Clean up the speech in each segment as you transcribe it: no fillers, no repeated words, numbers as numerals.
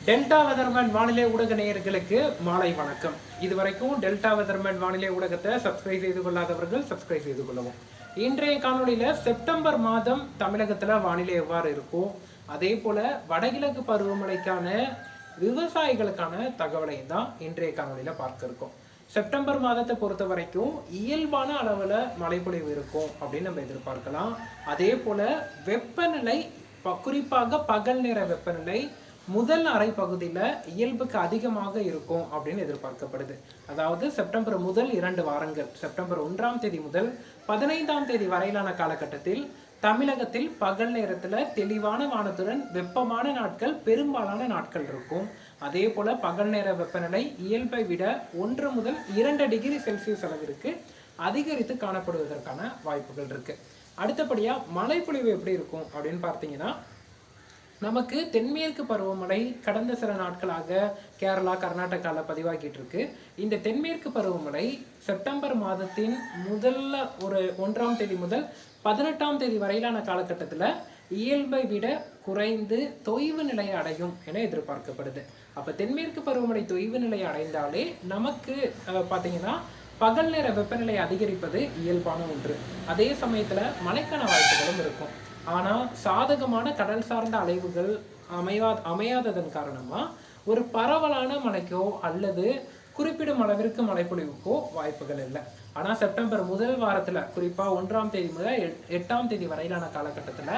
Delta weatherman வானிலை ஊடக நேயர்களுக்கு மாலை வணக்கம். இதுவரைக்கும் டெல்டா வெதர்மேன் வானிலை ஊடகத்தை சப்ஸ்கிரைப் செய்து கொள்ளாதவர்கள் சப்ஸ்கிரைப் செய்து கொள்ளவும். இன்றைய காணொலியில செப்டம்பர் மாதம் தமிழகத்துல வானிலை எவ்வாறு இருக்கும், அதே போல வடகிழக்கு பருவமழைக்கான விவசாயிகளுக்கான தகவலை தான் இன்றைய காணொலியில பார்க்க இருக்கோம். செப்டம்பர் மாதத்தை பொறுத்த வரைக்கும் இயல்பான அளவுல மழைப்பொழிவு இருக்கும் அப்படின்னு நம்ம எதிர்பார்க்கலாம். அதே போல வெப்பநிலை குறிப்பாக பகல் நேர வெப்பநிலை முதல் அரை பகுதியில் இயல்புக்கு அதிகமாக இருக்கும் அப்படின்னு எதிர்பார்க்கப்படுது. அதாவது செப்டம்பர் முதல் 2 வாரங்கள், செப்டம்பர் 1ஆம் தேதி முதல் 15ஆம் தேதி வரையிலான காலகட்டத்தில் தமிழகத்தில் பகல் நேரத்தில் தெளிவான வானத்துடன் வெப்பமான நாட்கள் பெரும்பாலான நாட்கள் இருக்கும். அதே போல பகல் நேர வெப்பநிலை இயல்பை விட 1 முதல் 2 டிகிரி செல்சியஸ் அளவிற்கு அதிகரித்து காணப்படுவதற்கான வாய்ப்புகள் இருக்கு. அடுத்தபடியா மழைப்பொழிவு எப்படி இருக்கும் அப்படின்னு பார்த்தீங்கன்னா, நமக்கு தென்மேற்கு பருவமழை கடந்த சில நாட்களாக கேரளா கர்நாடகாவில் பதிவாகிட்டு இருக்கு. இந்த தென்மேற்கு பருவமழை செப்டம்பர் மாதத்தின் முதல்ல ஒரு 1ஆம் தேதி முதல் 18ஆம் தேதி வரையிலான காலகட்டத்தில் இயல்பை விட குறைந்து தொய்வு நிலையை அடையும் என எதிர்பார்க்கப்படுது. அப்போ தென்மேற்கு பருவமழை தொய்வு நிலையை அடைந்தாலே நமக்கு பார்த்தீங்கன்னா பகல் நேர வெப்பநிலை அதிகரிப்பது இயல்பான ஒன்று. அதே சமயத்தில் மழைக்கான வாய்ப்புகளும் இருக்கும். ஆனால் சாதகமான கடல் சார்ந்த அலைவுகள் அமையாததன் காரணமாக ஒரு பரவலான மழைக்கோ அல்லது குறிப்பிடும் அளவிற்கு மழைப்பொழிவுக்கோ வாய்ப்புகள் இல்லை. ஆனால் செப்டம்பர் முதல் வாரத்தில் குறிப்பாக 1ஆம் தேதி முதல் 8ஆம் தேதி வரையிலான காலகட்டத்தில்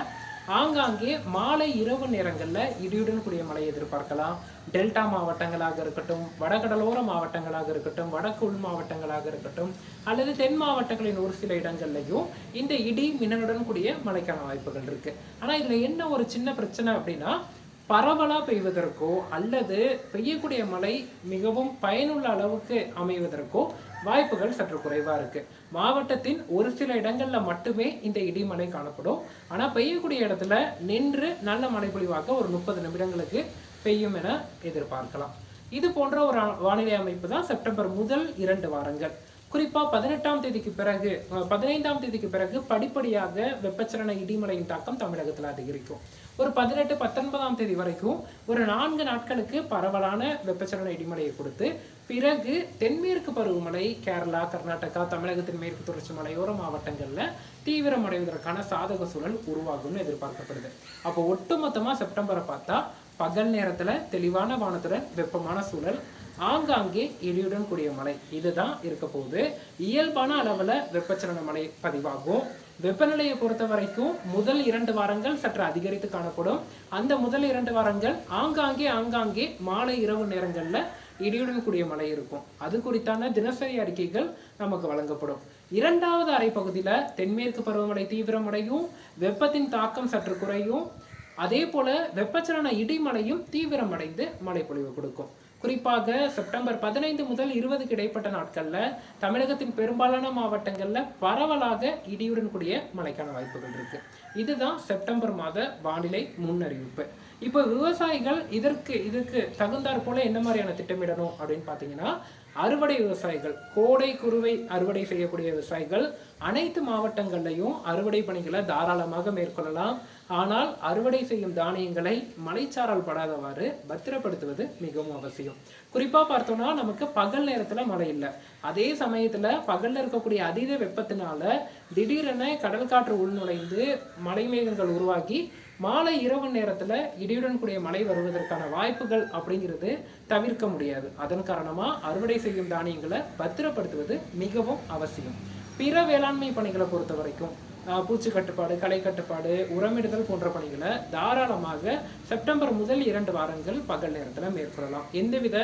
ஆங்காங்கே மாலை இரவு நேரங்களில் இடியுடன் கூடிய மழை எதிர்பார்க்கலாம். டெல்டா மாவட்டங்களாக இருக்கட்டும், வடகடலோர மாவட்டங்களாக இருக்கட்டும், வடக்கு உள் மாவட்டங்களாக இருக்கட்டும், அல்லது தென் மாவட்டங்களின் ஒரு சில இடங்கள்லையும் இந்த இடி மின்னலுடன் கூடிய மழைக்கான வாய்ப்புகள் இருக்கு. ஆனால் இதுல என்ன ஒரு சின்ன பிரச்சனை அப்படின்னா, பரவலா பெய்வதற்கோ அல்லது பெய்யக்கூடிய மழை மிகவும் பயனுள்ள அளவுக்கு அமைவதற்கோ வாய்ப்புகள் சற்று குறைவா இருக்கு. மாவட்டத்தின் ஒரு சில இடங்கள்ல மட்டுமே இந்த இடிமழை காணப்படும். ஆனா பெய்யக்கூடிய இடத்துல நின்று நல்ல மழை பொழிவாக ஒரு 30 நிமிடங்களுக்கு பெய்யும் என எதிர்பார்க்கலாம். இது போன்ற ஒரு வானிலை அமைப்பு தான் செப்டம்பர் முதல் 2 வாரங்கள். குறிப்பா 18ஆம் தேதிக்கு பிறகு 15ஆம் தேதிக்கு பிறகு படிப்படியாக வெப்பச்சலன இடிமலையின் தாக்கம் தமிழகத்தில் அதிகரிக்கும். ஒரு 18, 19ஆம் தேதி வரைக்கும் ஒரு 4 நாட்களுக்கு பரவலான வெப்பச்சலன இடிமலையை கொடுத்து பிறகு தென்மேற்கு பருவமழை கேரளா கர்நாடகா தமிழகத்தின் மேற்கு தொடர்ச்சி மலையோர மாவட்டங்கள்ல தீவிரமடைவதற்கான சாதக சூழல் உருவாகும்னு எதிர்பார்க்கப்படுது. அப்போ ஒட்டுமொத்தமா செப்டம்பரை பார்த்தா பகல் நேரத்துல தெளிவான வானத்துடன் வெப்பமான சூழல், ஆங்காங்கே இடியுடன் கூடிய மழை, இதுதான் இருக்க போகுது. இயல்பான அளவுல வெப்பச்சலன மழை பதிவாகும். வெப்பநிலையை பொறுத்த வரைக்கும் முதல் 2 வாரங்கள் சற்று அதிகரித்து காணப்படும். அந்த முதல் 2 வாரங்கள் ஆங்காங்கே மாலை இரவு நேரங்கள்ல இடியுடன் கூடிய மழை இருக்கும். அது குறித்தான தினசரி அறிக்கைகள் நமக்கு வழங்கப்படும். 2வது அரை பகுதியில தென்மேற்கு பருவமழை தீவிரமடையும், வெப்பத்தின் தாக்கம் சற்று குறையும். அதே போல வெப்பச்சலன இடிமலையும் தீவிரமடைந்து மழை பொழிவு கொடுக்கும். குறிப்பாக செப்டம்பர் 15 முதல் 20க்கு இடைப்பட்ட நாட்கள்ல தமிழகத்தின் பெரும்பாலான மாவட்டங்கள்ல பரவலாக இடியுடன் கூடிய மழைக்கான வாய்ப்புகள் இருக்கு. இதுதான் செப்டம்பர் மாத வானிலை முன்னறிவிப்பு. இப்போ விவசாயிகள் இதற்கு தகுந்தாற் போல என்ன மாதிரியான திட்டமிடணும் அப்படின்னு பார்த்தீங்கன்னா, அறுவடை விவசாயிகள், கோடை குறுவை அறுவடை செய்யக்கூடிய விவசாயிகள் அனைத்து மாவட்டங்கள்லையும் அறுவடை பணிகளை தாராளமாக மேற்கொள்ளலாம். ஆனால் அறுவடை செய்யும் தானியங்களை மழைச்சாரல் படாதவாறு பத்திரப்படுத்துவது மிகவும் அவசியம். குறிப்பா பார்த்தோம்னா நமக்கு பகல் நேரத்துல மழை இல்லை. அதே சமயத்துல பகல்ல இருக்கக்கூடிய அதீத வெப்பத்தினால திடீரென கடல் காற்று உள்நுழைந்து மழை மேகங்கள் உருவாகி மாலை இரவு நேரத்துல இடியுடன் கூடிய மழை வருவதற்கான வாய்ப்புகள் அப்படிங்கிறது தவிர்க்க முடியாது. அதன் காரணமா அறுவடை செய்யும் தானியங்களை பத்திரப்படுத்துவது மிகவும் அவசியம். பிற வேளாண்மை பணிகளை பொறுத்த வரைக்கும் பூச்சி கட்டுப்பாடு, களை கட்டுப்பாடு, உரமிடுதல் போன்ற பணிகளை தாராளமாக செப்டம்பர் முதல் 2 வாரங்கள் பகல் நேரத்தில் மேற்கொள்ளலாம். எந்தவித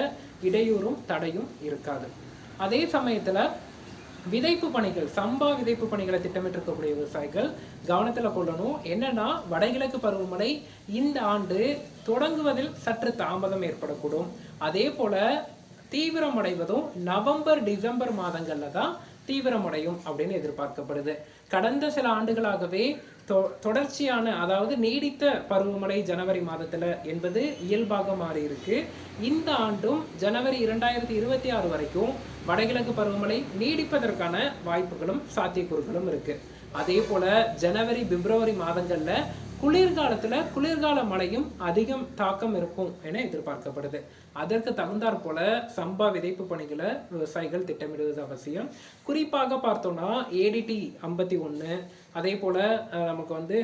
இடையூறும் தடையும் இருக்காது. அதே சமயத்துல விதைப்பு பணிகள், சம்பா விதைப்பு பணிகளை திட்டமிட்டிருக்கக்கூடிய விவசாயிகள் கவனத்தில் கொள்ளணும். என்னன்னா, வடகிழக்கு பருவமழை இந்த ஆண்டு தொடங்குவதில் சற்று தாமதம் ஏற்படக்கூடும். அதே போல தீவிரமடைவதும் நவம்பர் டிசம்பர் மாதங்கள்ல தான் தீவிரமடையும் அப்படின்னு எதிர்பார்க்கப்படுது. கடந்த சில ஆண்டுகளாகவே தொடர்ச்சியான, அதாவது நீடித்த பருவமழை ஜனவரி மாதத்துல என்பது இயல்பாக மாறி இருக்கு. இந்த ஆண்டும் ஜனவரி 2026 வரைக்கும் வடகிழக்கு பருவமழை நீடிப்பதற்கான வாய்ப்புகளும் சாத்தியக்கூறுகளும் இருக்கு. அதே போல ஜனவரி பிப்ரவரி மாதங்கள்ல குளிர்காலத்துல குளிர்கால மழையும் அதிகம் தாக்கம் இருக்கும் என எதிர்பார்க்கப்படுது. அதற்கு தகுந்தாற் போல சம்பா விதைப்பு பணிகளை விவசாயிகள் திட்டமிடுவது அவசியம். குறிப்பாக பார்த்தோம்னா ஏடிடி 51, அதே போல நமக்கு வந்து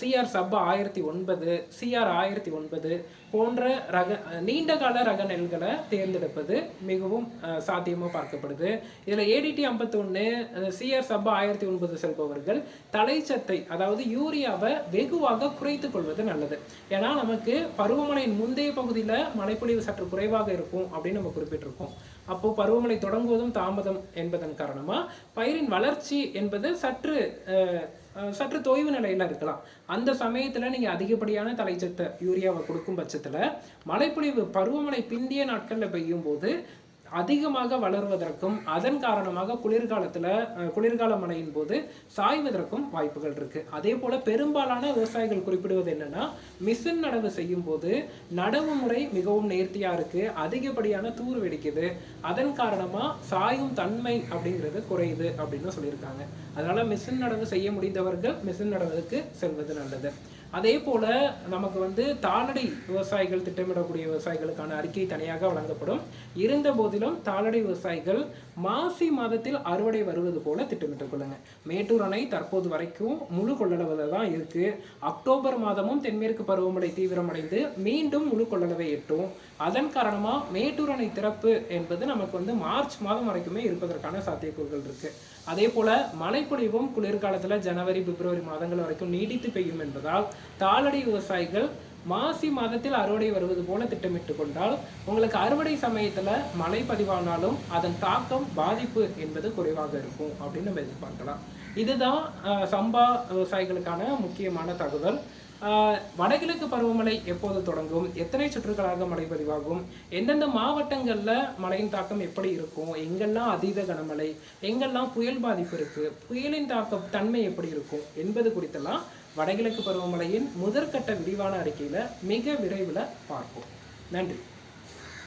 சிஆர் சப்பா 1009, சிஆர் 1009 போன்ற ரக நீண்டகால ரக நெல்களை தேர்ந்தெடுப்பது மிகவும் சாத்தியமாக பார்க்கப்படுது. இதில் ஏடிடி 51, சிஆர் சப்பா 1009 செல்பவர்கள் தலைச்சத்தை, அதாவது யூரியாவை வெகுவாக குறைத்து கொள்வது நல்லது. ஏன்னா நமக்கு பருவமழையின் முந்தைய பகுதியில் மழைப்பொழிவு சற்று குறைவாக இருக்கும் அப்படின்னு நம்ம குறிப்பிட்டிருக்கோம். அப்போ பருவமழை தொடங்குவதும் தாமதம் என்பதன் காரணமா பயிரின் வளர்ச்சி என்பது சற்று தொய்வு நிலையில இருக்கலாம். அந்த சமயத்துல நீங்க அதிகப்படியான தலைச்சத்தை யூரியாவை கொடுக்கும் பட்சத்துல மழைப்பொழிவு பருவமழை பிந்திய நாட்கள்ல பெய்யும் போது அதிகமாக வளர்வதற்கும் அதன் காரணமாக குளிர்கால மழையின் போது சாய்வதற்கும் வாய்ப்புகள் இருக்கு. அதே போல பெரும்பாலான விவசாயிகள் குறிப்பிடுவது என்னன்னா, மிஷின் நடவு செய்யும் போது நடவு முறை மிகவும் நேர்த்தியா இருக்கு, அதிகப்படியான தூர் வெடிக்குது, அதன் காரணமா சாயும் தன்மை அப்படிங்கிறது குறையுது அப்படின்னு சொல்லியிருக்காங்க. அதனால மிஷின் நடவு செய்ய முடிந்தவர்கள் மிஷின் நடவுக்கு செல்வது நல்லது. அதே போல நமக்கு வந்து தாளடி விவசாயிகள் திட்டமிடக்கூடிய விவசாயிகளுக்கான அறிக்கை தனியாக வழங்கப்படும். இருந்த போதிலும் தாளடி விவசாயிகள் மாசி மாதத்தில் அறுவடை வருவது போல திட்டமிட்டுக் கொள்ளுங்க. மேட்டூர் அணை தற்போது வரைக்கும் முழு கொள்ளளவில் தான் இருக்கு. அக்டோபர் மாதமும் தென்மேற்கு பருவமழை தீவிரமடைந்து மீண்டும் முழு கொள்ளளவை எட்டும். அதன் காரணமா மேட்டூர் அணை திறப்பு என்பது நமக்கு வந்து மார்ச் மாதம் வரைக்குமே இருப்பதற்கான சாத்தியக்கூறுகள் இருக்கு. அதே போல மழைப்பொழிவும் குளிர்காலத்துல ஜனவரி பிப்ரவரி மாதங்கள் வரைக்கும் நீடித்து பெய்யும் என்பதால் தாளடி விவசாயிகள் மாசி மாதத்தில் அறுவடை வருவது போல திட்டமிட்டு கொண்டால் உங்களுக்கு அறுவடை சமயத்துல மழை பதிவானாலும் அதன் தாக்கம் பாதிப்பு என்பது குறைவாக இருக்கும் அப்படின்னு நம்ம எதிர்பார்க்கலாம். இதுதான் சம்பா விவசாயிகளுக்கான முக்கியமான தகவல். வடகிழக்கு பருவமழை எப்போது தொடங்கும், எத்தனை சுற்றுகளாக மழை பதிவாகும், எந்தெந்த மாவட்டங்கள்ல மழையின் தாக்கம் எப்படி இருக்கும், எங்கெல்லாம் அதீத கனமழை, எங்கெல்லாம் புயல் பாதிப்பு இருக்கு, புயலின் தாக்க தன்மை எப்படி இருக்கும் என்பது குறித்தெல்லாம் வடகிழக்கு பருவமழையின் முதற்கட்ட விரிவான அறிக்கையில மிக விரைவில் பார்ப்போம். நன்றி.